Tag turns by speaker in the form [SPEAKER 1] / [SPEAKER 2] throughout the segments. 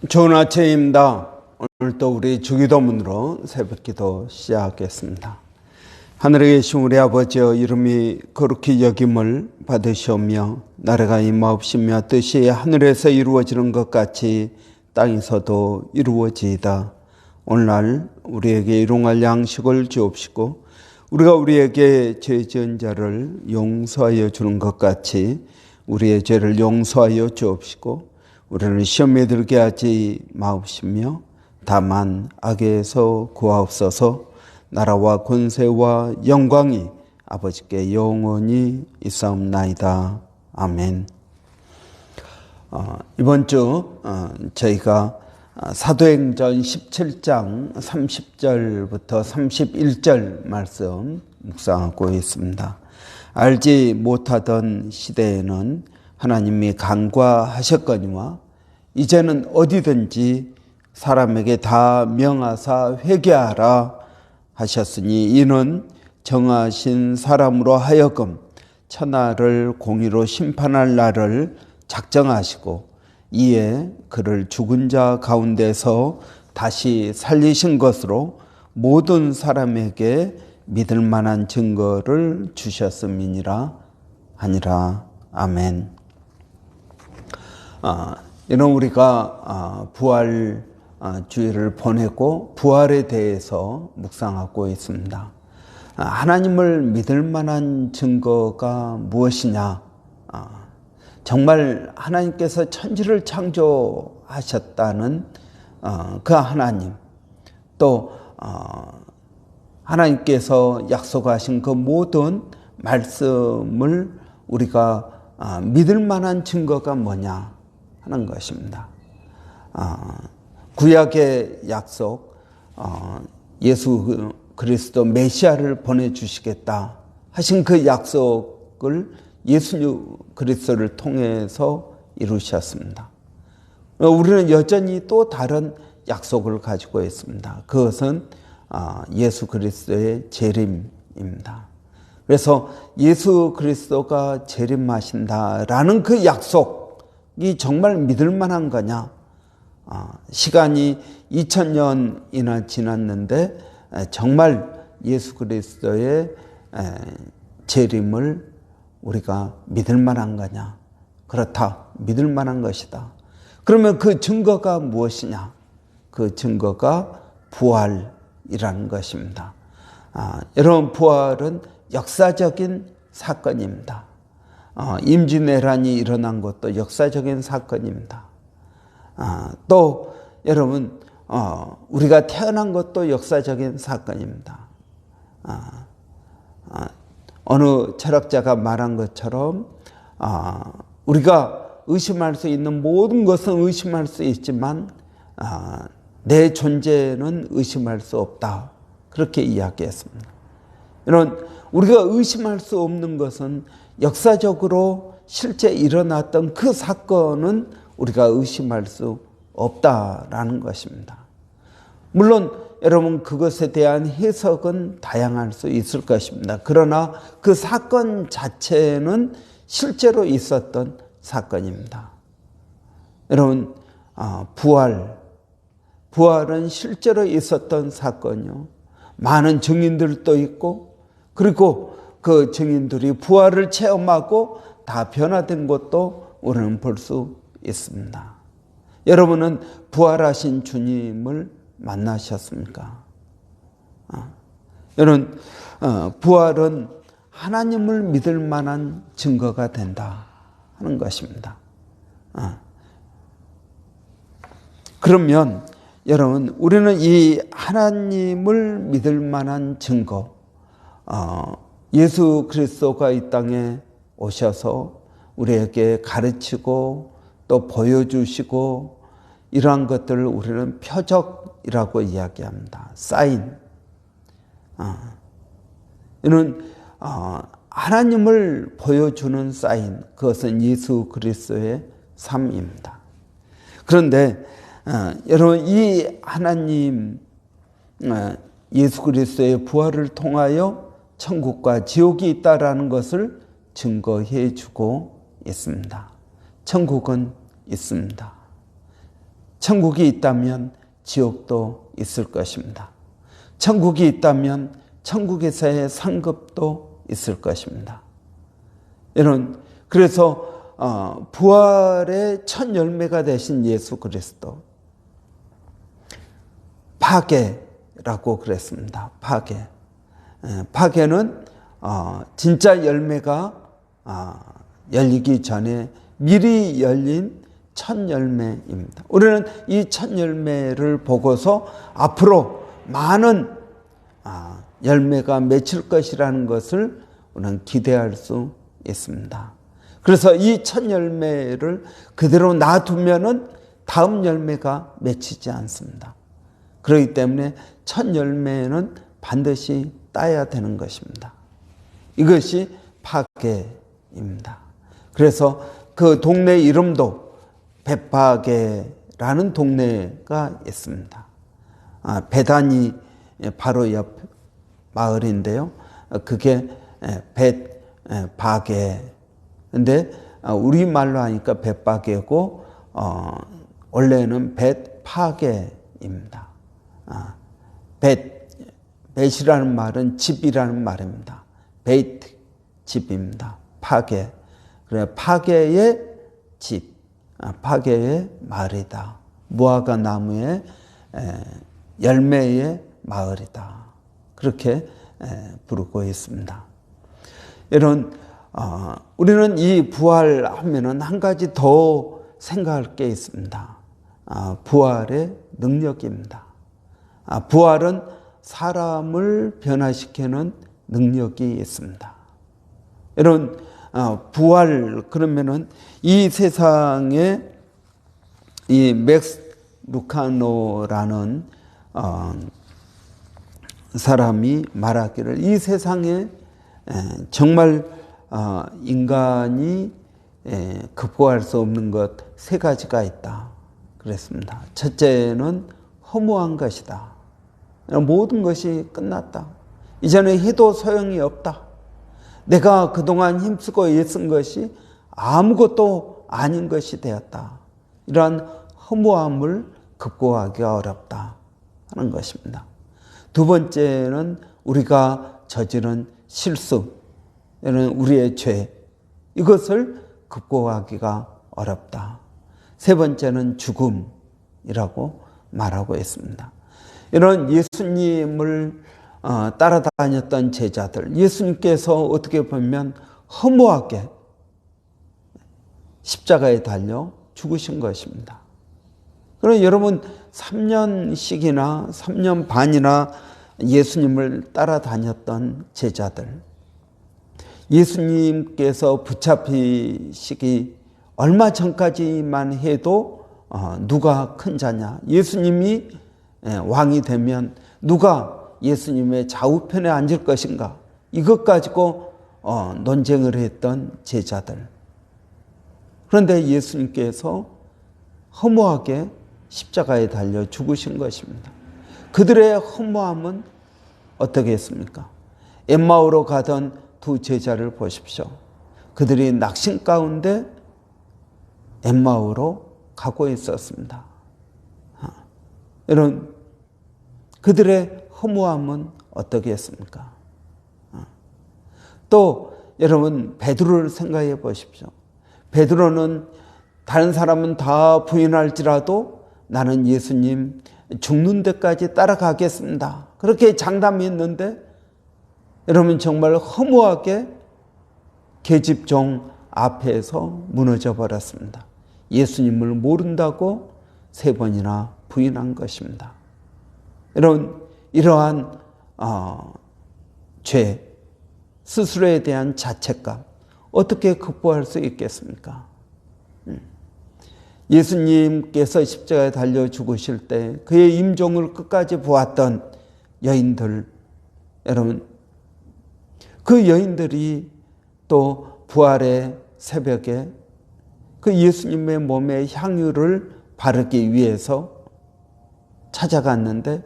[SPEAKER 1] 좋은 아침입니다. 오늘도 우리 주기도문으로 새벽기도 시작하겠습니다. 하늘에 계신 우리 아버지여, 이름이 거룩히 여김을 받으시오며 나라가 임하옵시며 뜻이 하늘에서 이루어지는 것 같이 땅에서도 이루어지이다. 오늘날 우리에게 일용할 양식을 주옵시고 우리가 우리에게 죄 지은 자를 용서하여 주는 것 같이 우리의 죄를 용서하여 주옵시고 우리를 시험에 들게 하지 마옵시며 다만 악에서 구하옵소서. 나라와 권세와 영광이 아버지께 영원히 있사옵나이다. 아멘. 이번 주 저희가 사도행전 17장 30절부터 31절 말씀 묵상하고 있습니다. 알지 못하던 시대에는 하나님이 간과하셨거니와 이제는 어디든지 사람에게 다 명하사 회개하라 하셨으니 이는 정하신 사람으로 하여금 천하를 공의로 심판할 날을 작정하시고 이에 그를 죽은 자 가운데서 다시 살리신 것으로 모든 사람에게 믿을 만한 증거를 주셨음이니라 하니라. 아멘. 이런 우리가 부활 주일을 보내고 부활에 대해서 묵상하고 있습니다. 하나님을 믿을 만한 증거가 무엇이냐? 정말 하나님께서 천지를 창조하셨다는 그 하나님, 또 하나님께서 약속하신 그 모든 말씀을 우리가 믿을 만한 증거가 뭐냐 하는 것입니다. 구약의 약속, 예수 그리스도 메시아를 보내주시겠다 하신 그 약속을 예수 그리스도를 통해서 이루셨습니다. 우리는 여전히 또 다른 약속을 가지고 있습니다. 그것은 예수 그리스도의 재림입니다. 그래서 예수 그리스도가 재림하신다라는 그 약속이 정말 믿을 만한 거냐? 시간이 2000년이나 지났는데 정말 예수 그리스도의 재림을 우리가 믿을 만한 거냐? 그렇다. 믿을 만한 것이다. 그러면 그 증거가 무엇이냐? 그 증거가 부활이라는 것입니다. 여러분, 부활은 역사적인 사건입니다. 임진왜란이 일어난 것도 역사적인 사건입니다. 또 여러분, 우리가 태어난 것도 역사적인 사건입니다. 어느 철학자가 말한 것처럼 우리가 의심할 수 있는 모든 것은 의심할 수 있지만 내 존재는 의심할 수 없다. 그렇게 이야기했습니다. 이런 우리가 의심할 수 없는 것은 역사적으로 실제 일어났던 그 사건은 우리가 의심할 수 없다라는 것입니다. 물론 여러분, 그것에 대한 해석은 다양할 수 있을 것입니다. 그러나 그 사건 자체는 실제로 있었던 사건입니다. 여러분, 부활은 실제로 있었던 사건이요. 많은 증인들도 있고, 그리고 그 증인들이 부활을 체험하고 다 변화된 것도 우리는 볼 수 있습니다. 여러분은 부활하신 주님을 만나셨습니까? 여러분, 부활은 하나님을 믿을 만한 증거가 된다 하는 것입니다. 그러면 여러분, 우리는 이 하나님을 믿을 만한 증거, 예수 그리스도가 이 땅에 오셔서 우리에게 가르치고 또 보여주시고 이러한 것들을 우리는 표적이라고 이야기합니다. 사인. 이는 하나님을 보여주는 사인, 그것은 예수 그리스도의 삶입니다. 그런데 여러분, 이 하나님 예수 그리스도의 부활을 통하여 천국과 지옥이 있다라는 것을 증거해 주고 있습니다. 천국은 있습니다. 천국이 있다면 지옥도 있을 것입니다. 천국이 있다면 천국에서의 상급도 있을 것입니다. 그래서 부활의 첫 열매가 되신 예수 그리스도, 파괴라고 그랬습니다. 파괴는 진짜 열매가 열리기 전에 미리 열린 첫 열매입니다. 우리는 이 첫 열매를 보고서 앞으로 많은 열매가 맺힐 것이라는 것을 우리는 기대할 수 있습니다. 그래서 이 첫 열매를 그대로 놔두면은 다음 열매가 맺히지 않습니다. 그렇기 때문에 첫 열매는 반드시 따야 되는 것입니다. 이것이 파괴입니다. 그래서 그 동네 이름도 벳파게라는 동네가 있습니다. 베다니 바로 옆 마을인데요. 그게 벳파게. 근데 우리말로 하니까 벳파게고 원래는 벳파게입니다. 벳이라는 말은 집이라는 말입니다. 베이트, 집입니다. 파게. 그래, 파게의 집, 파게의 마을이다. 무화과 나무의 열매의 마을이다. 그렇게 부르고 있습니다. 우리는 이 부활하면은 한 가지 더 생각할 게 있습니다. 부활의 능력입니다. 부활은 사람을 변화시키는 능력이 있습니다. 부활 그러면은 이 세상에 이 맥스 루카노라는 사람이 말하기를 이 세상에 정말 인간이 극복할 수 없는 것 세 가지가 있다 그랬습니다. 첫째는 허무한 것이다. 모든 것이 끝났다. 이제는 해도 소용이 없다. 내가 그동안 힘쓰고 애쓴 것이 아무것도 아닌 것이 되었다. 이러한 허무함을 극복하기가 어렵다 하는 것입니다. 두 번째는 우리가 저지른 실수, 우리의 죄, 이것을 극복하기가 어렵다. 세 번째는 죽음이라고 말하고 있습니다. 이런 예수님을 따라다녔던 제자들, 예수님께서 어떻게 보면 허무하게 십자가에 달려 죽으신 것입니다. 그럼 여러분 3년씩이나 3년 반이나 예수님을 따라다녔던 제자들, 예수님께서 붙잡히시기 얼마 전까지만 해도 누가 큰 자냐, 예수님이 왕이 되면 누가 예수님의 좌우편에 앉을 것인가, 이것 가지고 논쟁을 했던 제자들. 그런데 예수님께서 허무하게 십자가에 달려 죽으신 것입니다. 그들의 허무함은 어떻게 했습니까? 엠마오로 가던 두 제자를 보십시오. 그들이 낙심 가운데 엠마오로 가고 있었습니다. 여러분, 그들의 허무함은 어떻게 했습니까? 또 여러분, 베드로를 생각해 보십시오. 베드로는 다른 사람은 다 부인할지라도 나는 예수님 죽는 데까지 따라가겠습니다. 그렇게 장담했는데 여러분 정말 허무하게 계집종 앞에서 무너져 버렸습니다. 예수님을 모른다고 3번이나 부인한 것입니다. 여러분 이러한 죄, 스스로에 대한 자책감 어떻게 극복할 수 있겠습니까? 예수님께서 십자가에 달려 죽으실 때 그의 임종을 끝까지 보았던 여인들, 여러분 그 여인들이 또 부활의 새벽에 그 예수님의 몸에 향유를 바르기 위해서 찾아갔는데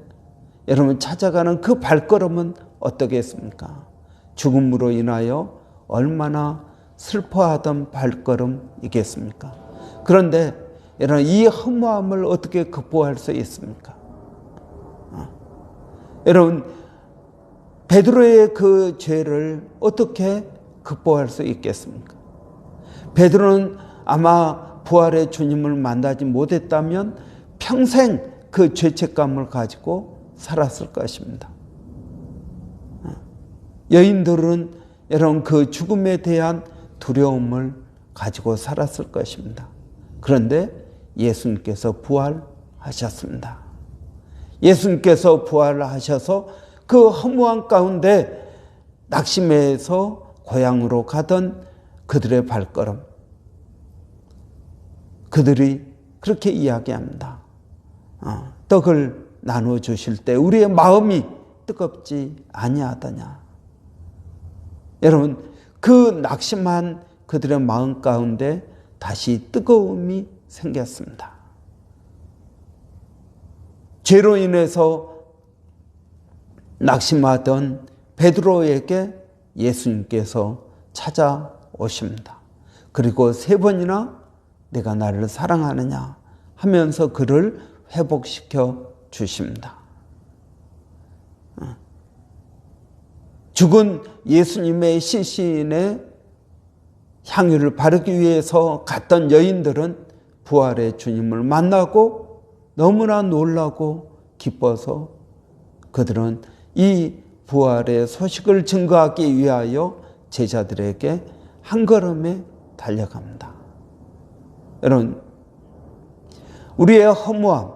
[SPEAKER 1] 여러분 찾아가는 그 발걸음은 어떻게 했습니까? 죽음으로 인하여 얼마나 슬퍼하던 발걸음이겠습니까? 그런데 이런 이 허무함을 어떻게 극복할 수 있습니까? 여러분, 베드로의 그 죄를 어떻게 극복할 수 있겠습니까? 베드로는 아마 부활의 주님을 만나지 못했다면 평생 그 죄책감을 가지고 살았을 것입니다. 여인들은 여러분 그 죽음에 대한 두려움을 가지고 살았을 것입니다. 그런데 예수님께서 부활하셨습니다. 예수님께서 부활하셔서 그 허무한 가운데 낙심해서 고향으로 가던 그들의 발걸음, 그들이 그렇게 이야기합니다. 떡을 나눠주실 때 우리의 마음이 뜨겁지 아니하더냐. 여러분, 그 낙심한 그들의 마음 가운데 다시 뜨거움이 생겼습니다. 죄로 인해서 낙심하던 베드로에게 예수님께서 찾아오십니다. 그리고 3번이나 내가 나를 사랑하느냐 하면서 그를 회복시켜 주십니다. 죽은 예수님의 시신에 향유를 바르기 위해서 갔던 여인들은 부활의 주님을 만나고 너무나 놀라고 기뻐서 그들은 이 부활의 소식을 증거하기 위하여 제자들에게 한 걸음에 달려갑니다. 여러분, 우리의 허무함,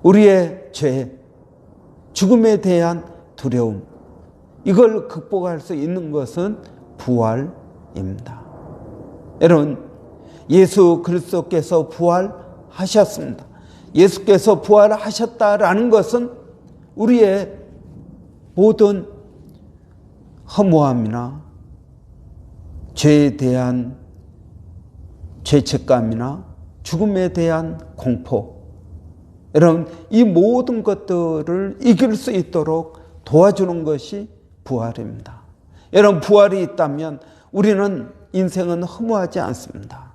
[SPEAKER 1] 우리의 죄, 죽음에 대한 두려움, 이걸 극복할 수 있는 것은 부활입니다. 여러분, 예수 그리스도께서 부활하셨습니다. 예수께서 부활하셨다라는 것은 우리의 모든 허무함이나 죄에 대한 죄책감이나 죽음에 대한 공포, 여러분 이 모든 것들을 이길 수 있도록 도와주는 것이 부활입니다. 여러분, 부활이 있다면 우리는 인생은 허무하지 않습니다.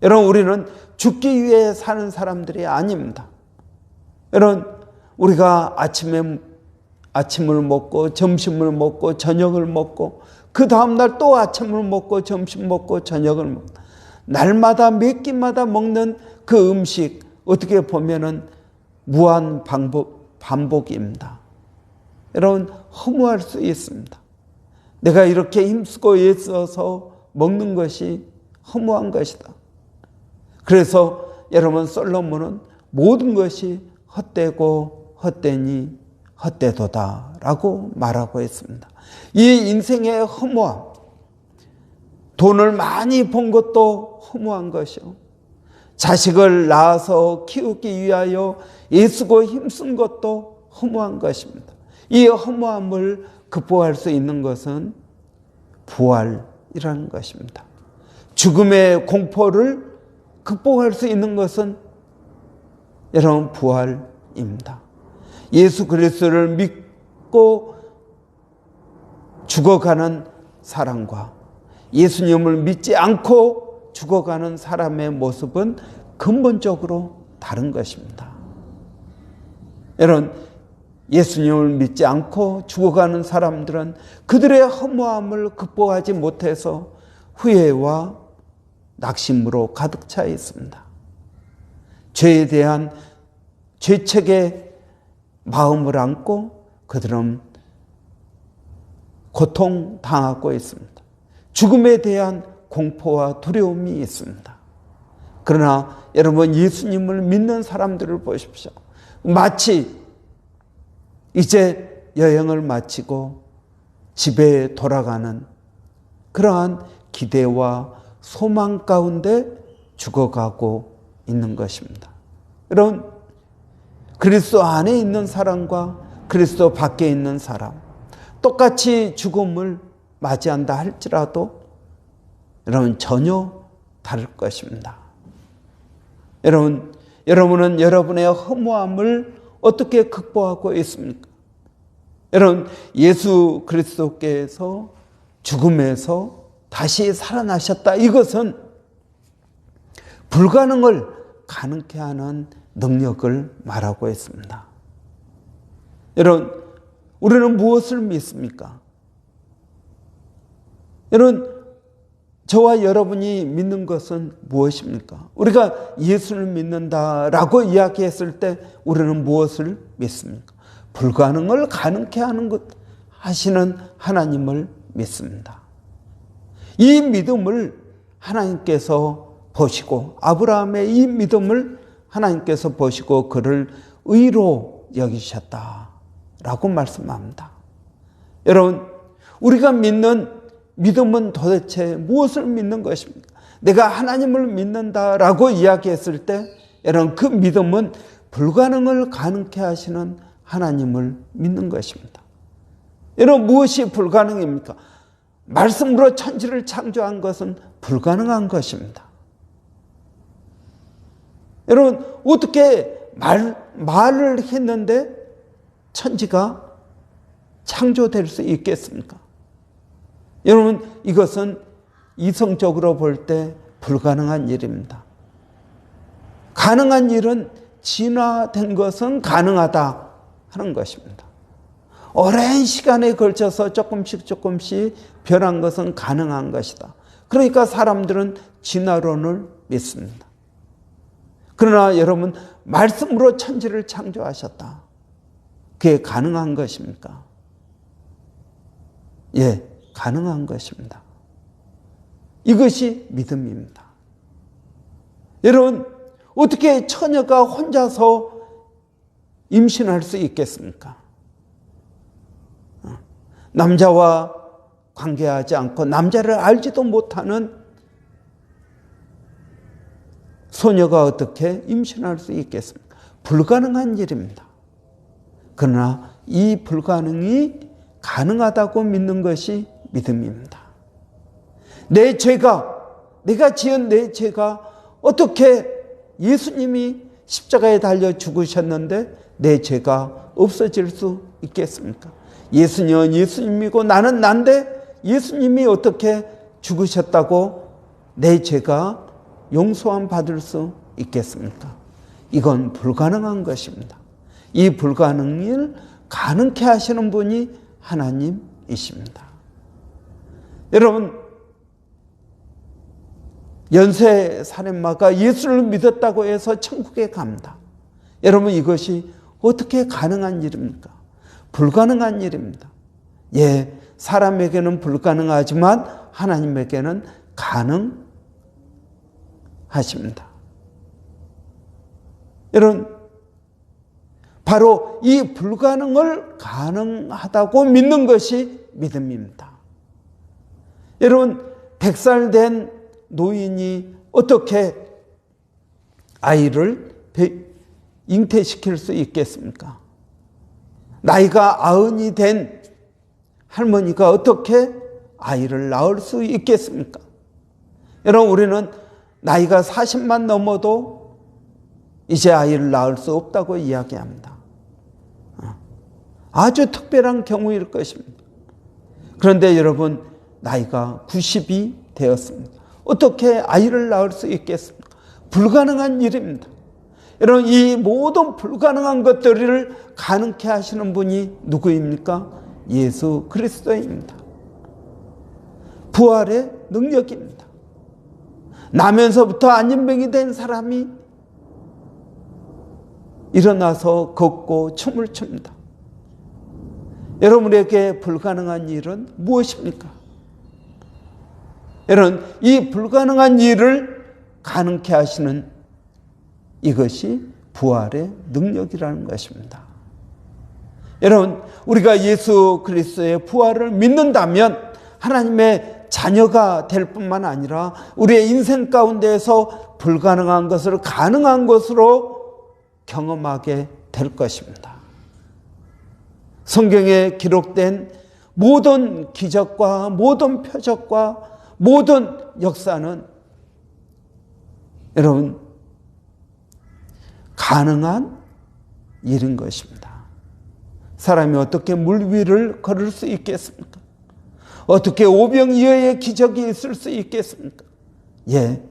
[SPEAKER 1] 여러분, 우리는 죽기 위해 사는 사람들이 아닙니다. 여러분, 우리가 아침을 먹고 점심을 먹고 저녁을 먹고 그 다음날 또 아침을 먹고 점심 먹고 저녁을 먹고 날마다 몇 끼마다 먹는 그 음식, 어떻게 보면은 무한 반복입니다. 여러분, 허무할 수 있습니다. 내가 이렇게 힘쓰고 애써서 먹는 것이 허무한 것이다. 그래서 여러분, 솔로몬은 모든 것이 헛되고 헛되니 헛되도다 라고 말하고 있습니다. 이 인생의 허무함, 돈을 많이 번 것도 허무한 것이요, 자식을 낳아서 키우기 위하여 애쓰고 힘쓴 것도 허무한 것입니다. 이 허무함을 극복할 수 있는 것은 부활이라는 것입니다. 죽음의 공포를 극복할 수 있는 것은 여러분 부활입니다. 예수 그리스도를 믿고 죽어가는 사람과 예수님을 믿지 않고 죽어가는 사람의 모습은 근본적으로 다른 것입니다. 여러분, 예수님을 믿지 않고 죽어가는 사람들은 그들의 허무함을 극복하지 못해서 후회와 낙심으로 가득 차 있습니다. 죄에 대한 죄책의 마음을 안고 그들은 고통당하고 있습니다. 죽음에 대한 공포와 두려움이 있습니다. 그러나 여러분, 예수님을 믿는 사람들을 보십시오. 마치 이제 여행을 마치고 집에 돌아가는 그러한 기대와 소망 가운데 죽어가고 있는 것입니다. 여러분, 그리스도 안에 있는 사람과 그리스도 밖에 있는 사람, 똑같이 죽음을 맞이한다 할지라도 여러분 전혀 다를 것입니다. 여러분은 여러분의 허무함을 어떻게 극복하고 있습니까? 여러분, 예수 그리스도께서 죽음에서 다시 살아나셨다. 이것은 불가능을 가능케 하는 능력을 말하고 있습니다. 여러분, 우리는 무엇을 믿습니까? 여러분, 저와 여러분이 믿는 것은 무엇입니까? 우리가 예수를 믿는다라고 이야기했을 때 우리는 무엇을 믿습니까? 불가능을 가능케 하는 것 하시는 하나님을 믿습니다. 이 믿음을 하나님께서 보시고, 아브라함의 이 믿음을 하나님께서 보시고 그를 의로 여기셨다라고 말씀합니다. 여러분, 우리가 믿는 믿음은 도대체 무엇을 믿는 것입니까? 내가 하나님을 믿는다라고 이야기했을 때 여러분, 그 믿음은 불가능을 가능케 하시는 하나님을 믿는 것입니다. 여러분, 무엇이 불가능입니까? 말씀으로 천지를 창조한 것은 불가능한 것입니다. 여러분, 어떻게 말을 했는데 천지가 창조될 수 있겠습니까? 여러분, 이것은 이성적으로 볼 때 불가능한 일입니다. 가능한 일은 진화된 것은 가능하다 하는 것입니다. 오랜 시간에 걸쳐서 조금씩 변한 것은 가능한 것이다. 그러니까 사람들은 진화론을 믿습니다. 그러나 여러분, 말씀으로 천지를 창조하셨다. 그게 가능한 것입니까? 예, 가능한 것입니다. 이것이 믿음입니다. 여러분, 어떻게 처녀가 혼자서 임신할 수 있겠습니까? 남자와 관계하지 않고 남자를 알지도 못하는 소녀가 어떻게 임신할 수 있겠습니까? 불가능한 일입니다. 그러나 이 불가능이 가능하다고 믿는 것이 믿음입니다. 내가 지은 내 죄가 어떻게 예수님이 십자가에 달려 죽으셨는데 내 죄가 없어질 수 있겠습니까? 예수님은 예수님이고 나는 난데 예수님이 어떻게 죽으셨다고 내 죄가 용서함 받을 수 있겠습니까? 이건 불가능한 것입니다. 이 불가능을 가능케 하시는 분이 하나님이십니다. 여러분, 연쇄 살인마가 예수를 믿었다고 해서 천국에 갑니다. 여러분, 이것이 어떻게 가능한 일입니까? 불가능한 일입니다. 예, 사람에게는 불가능하지만 하나님에게는 가능하십니다. 여러분, 바로 이 불가능을 가능하다고 믿는 것이 믿음입니다. 여러분, 100살 된 노인이 어떻게 아이를 잉태시킬 수 있겠습니까? 나이가 90이 된 할머니가 어떻게 아이를 낳을 수 있겠습니까? 여러분, 우리는 나이가 40만 넘어도 이제 아이를 낳을 수 없다고 이야기합니다. 아주 특별한 경우일 것입니다. 그런데 여러분, 나이가 90이 되었습니다. 어떻게 아이를 낳을 수 있겠습니까? 불가능한 일입니다. 여러분, 이 모든 불가능한 것들을 가능케 하시는 분이 누구입니까? 예수 그리스도입니다. 부활의 능력입니다. 나면서부터 안진병이 된 사람이 일어나서 걷고 춤을 춥니다. 여러분에게 불가능한 일은 무엇입니까? 여러분, 이 불가능한 일을 가능케 하시는 이것이 부활의 능력이라는 것입니다. 여러분, 우리가 예수 그리스도의 부활을 믿는다면 하나님의 자녀가 될 뿐만 아니라 우리의 인생 가운데에서 불가능한 것을 가능한 것으로 경험하게 될 것입니다. 성경에 기록된 모든 기적과 모든 표적과 모든 역사는 여러분, 가능한 일인 것입니다. 사람이 어떻게 물 위를 걸을 수 있겠습니까? 어떻게 오병이어의 기적이 있을 수 있겠습니까? 예,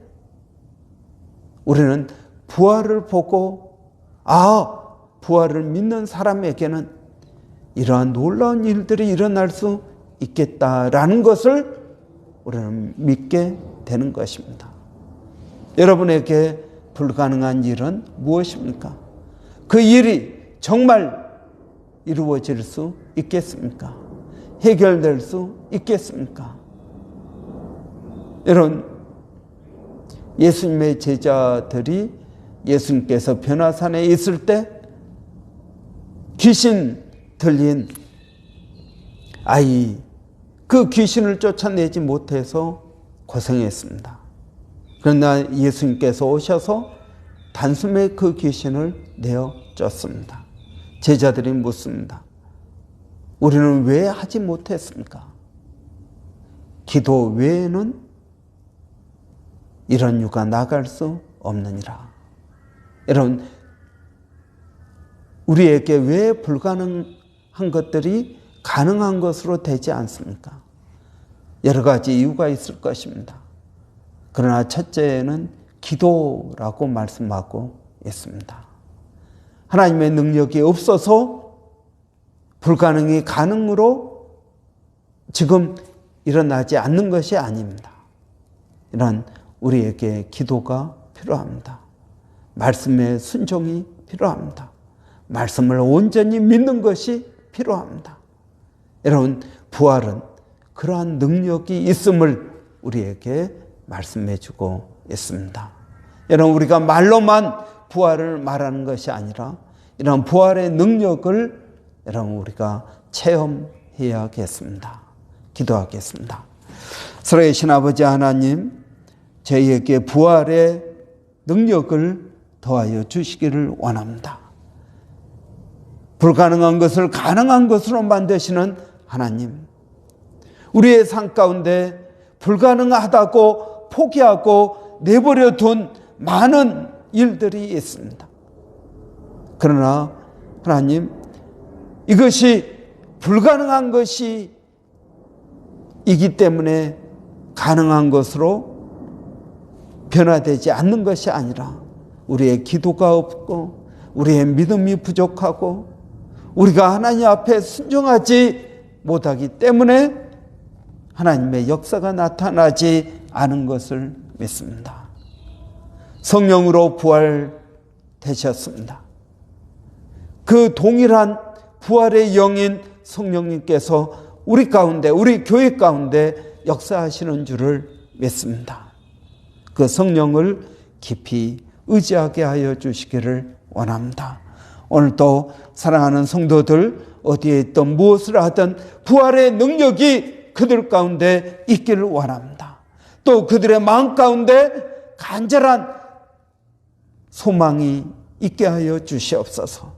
[SPEAKER 1] 우리는 부활을 보고 부활을 믿는 사람에게는 이러한 놀라운 일들이 일어날 수 있겠다라는 것을 우리는 믿게 되는 것입니다. 여러분에게 불가능한 일은 무엇입니까? 그 일이 정말 이루어질 수 있겠습니까? 해결될 수 있겠습니까? 여러분, 예수님의 제자들이 예수님께서 변화산에 있을 때 귀신 들린 아이, 그 귀신을 쫓아내지 못해서 고생했습니다. 그러나 예수님께서 오셔서 단숨에 그 귀신을 내어 쫓습니다. 제자들이 묻습니다. 우리는 왜 하지 못했습니까? 기도 외에는 이런 유가 나갈 수 없느니라. 여러분, 우리에게 왜 불가능한 것들이 가능한 것으로 되지 않습니까? 여러 가지 이유가 있을 것입니다. 그러나 첫째는 기도라고 말씀하고 있습니다. 하나님의 능력이 없어서 불가능이 가능으로 지금 일어나지 않는 것이 아닙니다. 이런 우리에게 기도가 필요합니다. 말씀의 순종이 필요합니다. 말씀을 온전히 믿는 것이 필요합니다. 여러분, 부활은 그러한 능력이 있음을 우리에게 말씀해 주고 있습니다. 여러분, 우리가 말로만 부활을 말하는 것이 아니라 이런 부활의 능력을 여러분 우리가 체험해야겠습니다. 기도하겠습니다. 살아계신 아버지 하나님, 저희에게 부활의 능력을 더하여 주시기를 원합니다. 불가능한 것을 가능한 것으로 만드시는 하나님, 우리의 삶 가운데 불가능하다고 포기하고 내버려 둔 많은 일들이 있습니다. 그러나 하나님, 이것이 불가능한 것이 이기 때문에 가능한 것으로 변화되지 않는 것이 아니라 우리의 기도가 없고 우리의 믿음이 부족하고 우리가 하나님 앞에 순종하지 못하기 때문에 하나님의 역사가 나타나지 않은 것을 믿습니다. 성령으로 부활되셨습니다. 그 동일한 부활의 영인 성령님께서 우리 가운데, 우리 교회 가운데 역사하시는 줄을 믿습니다. 그 성령을 깊이 의지하게 하여 주시기를 원합니다. 오늘도 사랑하는 성도들, 어디에 있든 무엇을 하든 부활의 능력이 그들 가운데 있기를 원합니다. 또 그들의 마음 가운데 간절한 소망이 있게 하여 주시옵소서.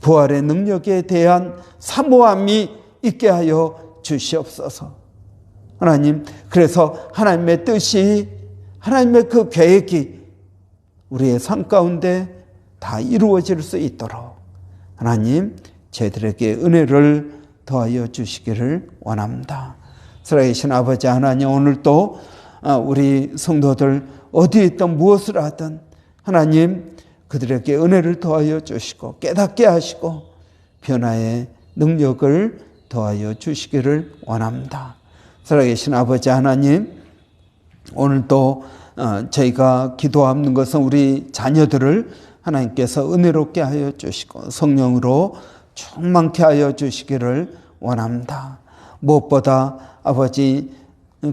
[SPEAKER 1] 부활의 능력에 대한 사모함이 있게 하여 주시옵소서. 하나님, 그래서 하나님의 뜻이, 하나님의 그 계획이 우리의 삶 가운데 다 이루어질 수 있도록 하나님, 저희들에게 은혜를 더하여 주시기를 원합니다. 살아계신 아버지 하나님, 오늘도 우리 성도들 어디에 있든 무엇을 하든 하나님, 그들에게 은혜를 더하여 주시고 깨닫게 하시고 변화의 능력을 더하여 주시기를 원합니다. 살아계신 아버지 하나님, 오늘도 저희가 기도하는 것은 우리 자녀들을 하나님께서 은혜롭게 하여 주시고 성령으로 충만케 하여 주시기를 원합니다. 무엇보다 아버지,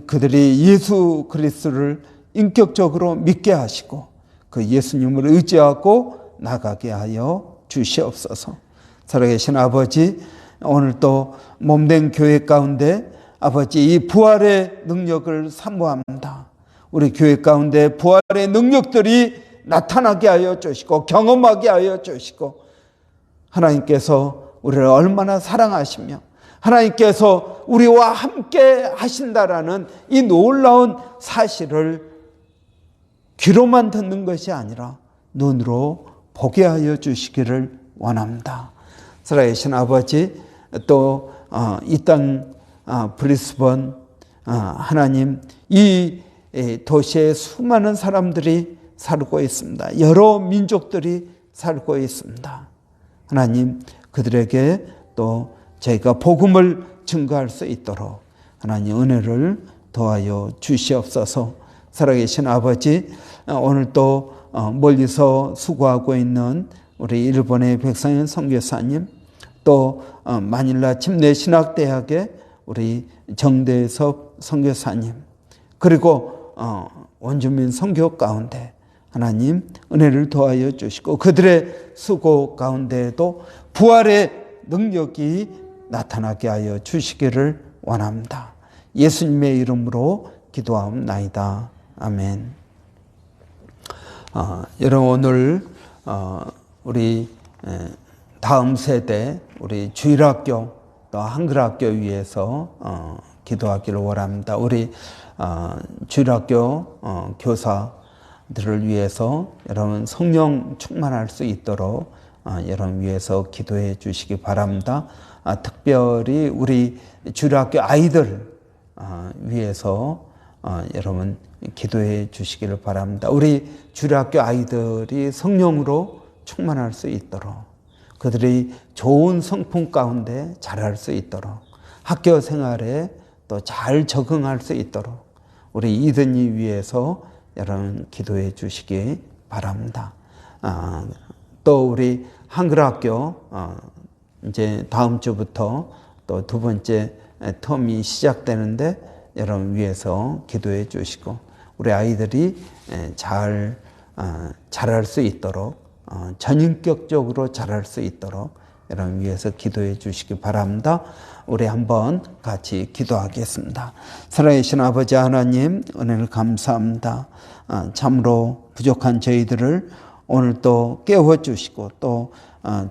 [SPEAKER 1] 그들이 예수 그리스도를 인격적으로 믿게 하시고 그 예수님을 의지하고 나가게 하여 주시옵소서. 살아계신 아버지, 오늘도 몸된 교회 가운데 아버지, 이 부활의 능력을 사모합니다. 우리 교회 가운데 부활의 능력들이 나타나게 하여 주시고 경험하게 하여 주시고 하나님께서 우리를 얼마나 사랑하시며 하나님께서 우리와 함께 하신다라는 이 놀라운 사실을 귀로만 듣는 것이 아니라 눈으로 보게 하여 주시기를 원합니다. 살아계신 아버지, 또 이 땅 브리스번 하나님, 이 도시에 수많은 사람들이 살고 있습니다. 여러 민족들이 살고 있습니다. 하나님, 그들에게 또 저희가 복음을 증거할 수 있도록 하나님 은혜를 더하여 주시옵소서. 살아계신 아버지, 오늘 또 멀리서 수고하고 있는 우리 일본의 백상현 선교사님, 또 마닐라 침례신학대학의 우리 정대섭 선교사님, 그리고 원주민 선교 가운데 하나님 은혜를 더하여 주시고 그들의 수고 가운데에도 부활의 능력이 나타나게 하여 주시기를 원합니다. 예수님의 이름으로 기도하옵나이다. 아멘. 여러분, 오늘 우리 다음 세대 우리 주일학교 또 한글학교 위해서 기도하기를 원합니다. 우리 주일학교 교사들을 위해서 여러분 성령 충만할 수 있도록 여러분 위해서 기도해 주시기 바랍니다. 특별히 우리 주일학교 아이들 위해서 여러분 기도해 주시기를 바랍니다. 우리 주일학교 아이들이 성령으로 충만할 수 있도록, 그들이 좋은 성품 가운데 자랄 수 있도록, 학교 생활에 또 잘 적응할 수 있도록 우리 이든이 위해서 여러분 기도해 주시기 바랍니다. 또 우리 한글학교 이제 다음 주부터 또 두 번째 텀이 시작되는데 여러분 위해서 기도해 주시고 우리 아이들이 잘 자랄 수 있도록 전인격적으로 자랄 수 있도록 여러분 위해서 기도해 주시기 바랍니다. 우리 한번 같이 기도하겠습니다. 살아계신 아버지 하나님, 은혜를 감사합니다. 참으로 부족한 저희들을 오늘 또 깨워주시고 또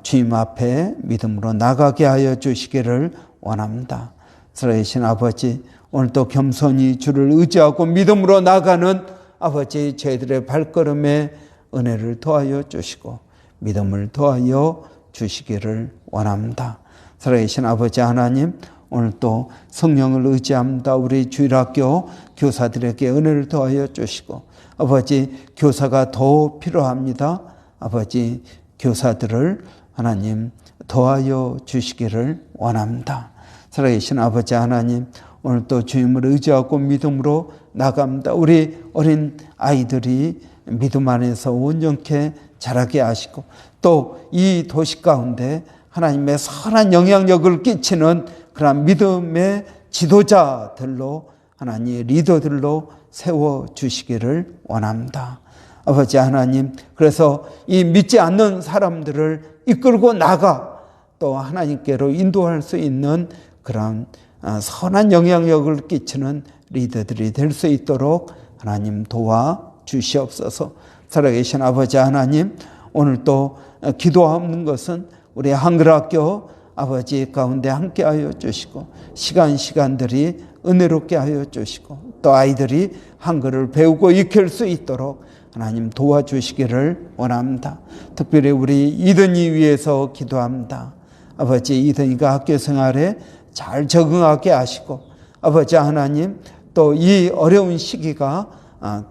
[SPEAKER 1] 주님 앞에 믿음으로 나가게 하여 주시기를 원합니다. 살아계신 아버지, 오늘 또 겸손히 주를 의지하고 믿음으로 나가는 아버지 저희들의 발걸음에 은혜를 더하여 주시고 믿음을 더하여 주시기를 원합니다. 살아계신 아버지 하나님, 오늘 또 성령을 의지합니다. 우리 주일학교 교사들에게 은혜를 더하여 주시고 아버지 교사가 더 필요합니다. 아버지 교사들을 하나님 더하여 주시기를 원합니다. 살아계신 아버지 하나님, 오늘 또 주님을 의지하고 믿음으로 나갑니다. 우리 어린 아이들이 믿음 안에서 온전케 자라게 하시고 또 이 도시 가운데 하나님의 선한 영향력을 끼치는 그런 믿음의 지도자들로 하나님의 리더들로 세워주시기를 원합니다. 아버지 하나님, 그래서 이 믿지 않는 사람들을 이끌고 나가 또 하나님께로 인도할 수 있는 그런 선한 영향력을 끼치는 리더들이 될 수 있도록 하나님 도와주시옵소서. 살아계신 아버지 하나님, 오늘 또 기도하는 것은 우리 한글학교 아버지 가운데 함께하여 주시고 시간들이 은혜롭게 하여 주시고 또 아이들이 한글을 배우고 익힐 수 있도록 하나님 도와주시기를 원합니다. 특별히 우리 이든이 위해서 기도합니다. 아버지, 이든이가 학교 생활에 잘 적응하게 하시고 아버지 하나님, 또 이 어려운 시기가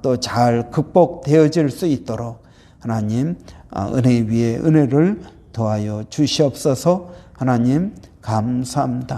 [SPEAKER 1] 또 잘 극복되어질 수 있도록 하나님 은혜 위에 은혜를 더하여 주시옵소서. 하나님 감사합니다.